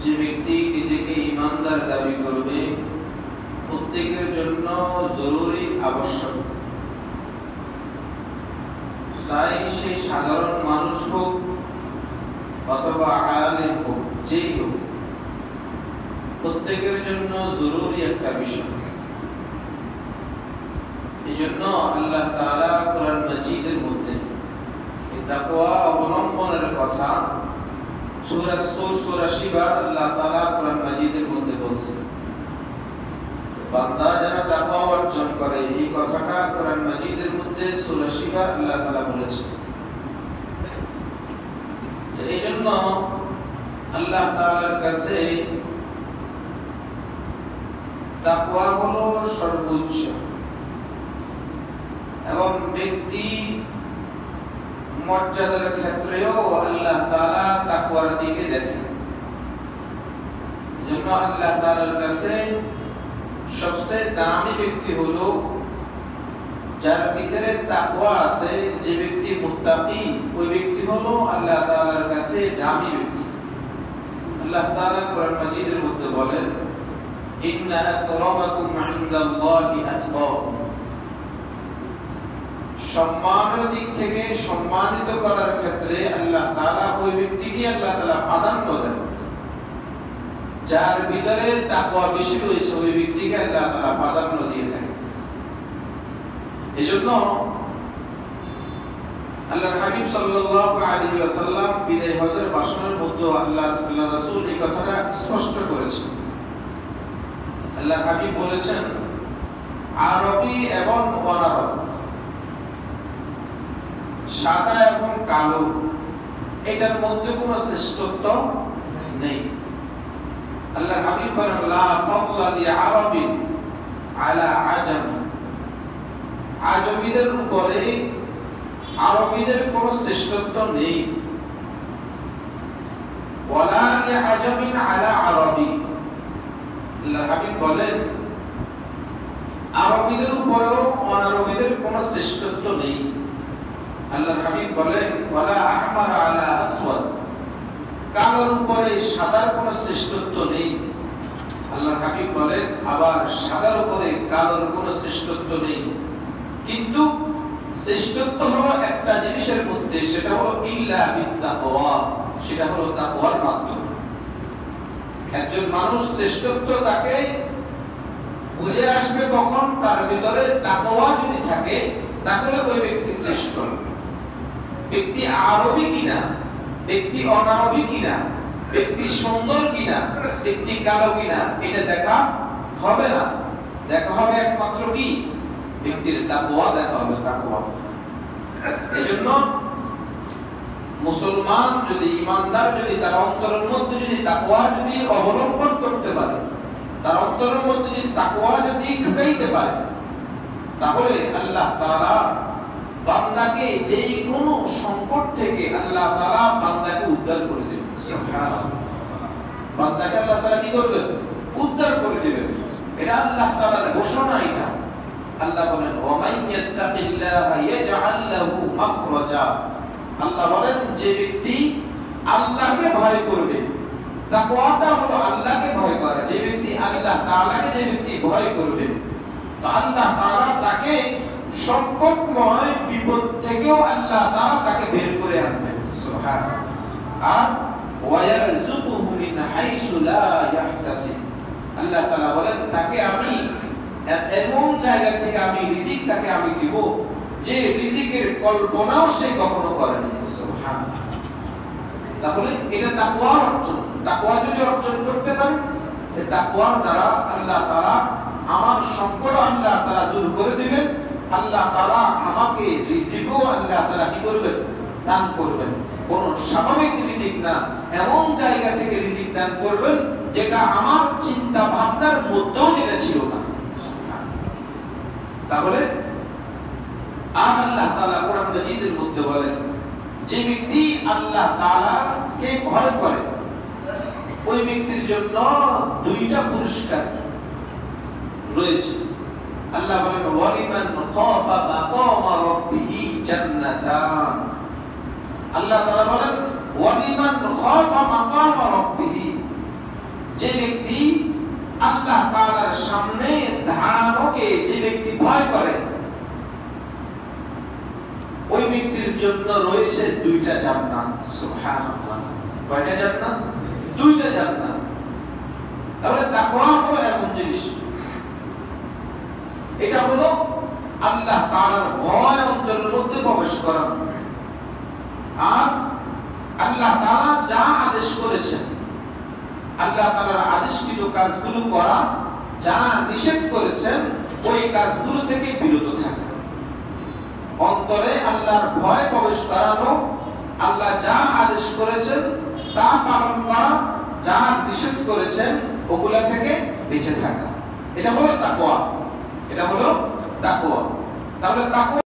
যে ব্যক্তি নিজেকে ঈমানদার দাবি করবে প্রত্যেকের জন্য জরুরি আবশ্যক, তাই সে সাধারণ মানুষ হোক অথবা আলেম হোক, যেই হোক, প্রত্যেকের জন্য জরুরি একটা বিষয়। এই জন্য আল্লাহ তাআলা কোরআন মাজিদের মধ্যে তাকওয়া অবলম্বনের কথা সূরা 84 বার আল্লাহ তাআলা কোরআন মাজিদের মধ্যে বলছেন। বান্দা যেন তাকওয়া অর্জন করে, এই কথাটা কোরআন মাজিদের মধ্যে 84 বার আল্লাহ তাআলা বলেছেন। এই জন্য আল্লাহ তাআলার কাছে তাকওয়া হলো সর্বোচ্চ, এবং ব্যক্তি মর্যাদার ক্ষেত্রেও আল্লাহ তাআলা তাকওয়ার দিকে দেখেন। এজন্য আল্লাহ তাআলার কাছে সবচেয়ে দামি ব্যক্তি হলো যার ভিতরে তাকওয়া আছে, যে ব্যক্তি মুত্তাকি, ওই ব্যক্তি হলো আল্লাহ তাআলার কাছে দামি ব্যক্তি। আল্লাহ তাআলা কোরআন মাজিদের মধ্যে বলেন, ইন্না আকরামাকুম ইনদাল্লাহি আতকাকুম। সম্মানের দিক থেকে সম্মানিত করার ক্ষেত্রে আল্লাহ তাআলা ওই ব্যক্তিকে আল্লাহ তাআলা প্রাধান্য দেন। যার ভিতরে তাকওয়া বেশি রয়েছে ওই ব্যক্তিকে আল্লাহ তাআলা প্রাধান্য দিয়ে থাকেন। এজন্য আল্লাহর হাবিব সাল্লাল্লাহু আলাইহি ওয়াসাল্লাম বিদায় হজের ভাষণের মধ্যে আল্লাহ রাসূল এই কথাটা স্পষ্ট করেছেন। আল্লাহর হাবিব বলেছেন, আরবী এবং অনারবী, সাদা এবং কালো, এটার মধ্যে কোনো শ্রেষ্ঠত্ব নেই। আল্লাহ হাবিব বলেন, লা ফাদলা লি আরাবিন আলা আজম। আজমিদের উপরে আরবীদের কোনো শ্রেষ্ঠত্ব নেই। ওয়ালা লি আজমিন আলা আরবি। আল্লাহ হাবিব বলেন, আরবীদের উপরেও অনারবীদের কোনো শ্রেষ্ঠত্ব নেই। আল্লাহ হাবিব বলেন, ওয়ালা আহমার আলা আসওয়াদ। কালোর উপরে সাদার কোনো শ্রেষ্ঠত্ব নেই। আল্লাহ হাবিব বলেন, আবার সাদার উপরে কালোর কোনো শ্রেষ্ঠত্ব নেই। কিন্তু শ্রেষ্ঠত্ব হলো একটা জিনিসের মধ্যে, সেটা হলো ইল্লা বিত্তাকওয়া, সেটা হলো তাকওয়ার মাধ্যমে। একজন মানুষ শ্রেষ্ঠত্ব তাকে বুঝে আসবে কখন, তার ভিতরে তাকওয়া যদি থাকে, তাহলে ওই ব্যক্তি শ্রেষ্ঠ। ব্যক্তি আরবী কিনা, ব্যক্তি অনারবী কিনা, ব্যক্তি সুন্দর কিনা, ব্যক্তি কালো কিনা, এটা দেখা হবে না। দেখা হবে একমাত্র কি, ব্যক্তির তাকওয়া দেখা হবে, তাকওয়া। এজন্য মুসলমান যদি, ঈমানদার যদি তার অন্তরের মধ্যে যদি তাকওয়া যদি অবলম্বন করতে পারে, তার অন্তরের মধ্যে যদি তাকওয়া যদি ঢুকাইতে পারে, তাহলে আল্লাহ তাআলা বান্দাকে যেই কোনো সংকট থেকে আল্লাহ তাআলা বান্দাকে উদ্ধার করে দেবেন। সুবহানাল্লাহ। বান্দাকে আল্লাহ তাআলা কি করবেন? উদ্ধার করে দিবেন। এটা আল্লাহ তাআলার ঘোষণা। এটা আল্লাহ বলেন, ওয়া মান ইয়াত্তাকিল্লাহা ইয়াজআল লাহু মাখরাজা। আল্লাহ বলেন, যে ব্যক্তি আল্লাহকে ভয় করবে, তাকওয়াটা হলো আল্লাহকে ভয় করা। যে ব্যক্তি আল্লাহ তাআলাকে, যে ব্যক্তি ভয় করবে, তো আল্লাহ তাআলা তাকে সংকটময় বিপদ থেকেও আল্লাহ তাআলা তাকে বের করে আনবেন। সুবহানাল্লাহ। আর ওয়া ইয়ারযুকুহু মিন হাইসু লা ইয়াহতাসিব। আল্লাহ তাআলা বলেন, তাকে আমি এমন জায়গা থেকে আমি রিজিক তাকে আমি দিব, যে রিজিকের কল্পনাও সে কখনো করেনি। সুবহানাল্লাহ। তাহলে এটা তাকওয়া অর্জন। তাকওয়া যদি অর্জন করতে পারি, এই তাকওয়ার দ্বারা আল্লাহ তাআলা আমার সংকট আল্লাহ তাআলা দূর করে দিবেন। আল্লাহ তাআলা আমাকে রিজিকও আল্লাহ তাআলা কি করবেন? দান করবেন। কোন স্বাভাবিক রিজিক না, এমন জায়গা থেকে রিজিক দান করবেন যেটা আমার চিন্তা ভাবনার মধ্যেও যেটা ছিল না। তাহলে আল্লাহ তাআলা কোরআন মাজিদের মধ্যে বলেন, যে ব্যক্তি আল্লাহ তাআলাকে ভয় করে, ওই ব্যক্তির জন্য দুইটা পুরস্কার রয়েছে। আল্লাহ বলেন, ওয়ালিমান খাফা মাকামা রাব্বিহি জান্নাতান। আল্লাহ তাআলা বলেন, ওয়ালিমান খাফা মাকামা রাব্বিহি। যে ব্যক্তি আল্লাহ তাআলার সামনে দাঁড়ানোকে যে ব্যক্তি ভয় করে, ওই ব্যক্তির জন্য রয়েছে দুইটা জান্নাত। সুবহানাল্লাহ। কয়টা জান্নাত? দুইটা জান্নাত। তাহলে তাকওয়া হলো এমন জিনিস, এটা হলো আল্লাহ তাআলার ভয় অন্তরের মধ্যে প্রবেশ করা। আর আল্লাহ তাআলা যা আদেশ করেছেন, আল্লাহ তাআলার আদেশকৃত কাজগুলো করা, যা নিষেধ করেছেন ওই কাজগুলো থেকে বিরত থাকা। অন্তরে আল্লাহর ভয় প্রবেশ করানো, আল্লাহ যা আদেশ করেছেন তা পালন করা, যা নিষেধ করেছেন ওগুলা থেকে বেঁচে থাকা, এটা হলো তাকওয়া। এটা হলো তাকওয়া। তাহলে তাকওয়া